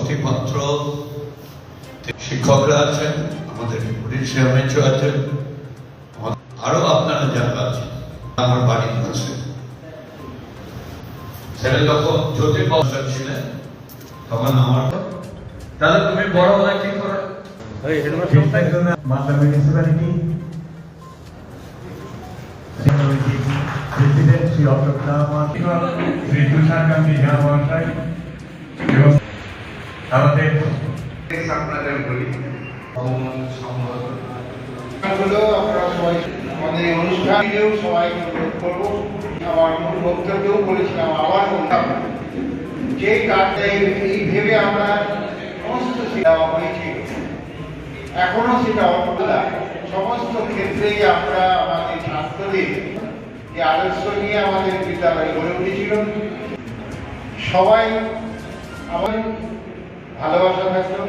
নথিপত্র, শিক্ষকরা আছেন, আমাদের পুলিশ চেয়ারম্যানও আছেন, আরো আপনারা যারা আছেন। আমার বাড়ির কাছে ছেলে যখন জ্যোতির্মশাই ছিলেন তখন আমার তাহলে তুমি বড় হয়ে কি করে প্রেসিডেন্সি শ্রী তুষারকান্তি ঝা মহাশয় এবং আমাদের আপনাদের বলি আপনারা সবাই আমাদের অনুষ্ঠানেও সবাই অনুরোধ করবো। আমার মূল বক্তব্যও বলেছিলাম, আবার বললাম যে কাজটা এই ভেবে আমরা সমস্ত দেওয়া হয়েছিল, এখনো সেটা অবহেলা সমস্ত ক্ষেত্রেই আমরা আমাদের ছাত্রদের যে আদর্শ নিয়ে আমাদের বিদ্যালয় গড়ে উঠেছিল, সবাই আমার ভালোবাসা থাকতো।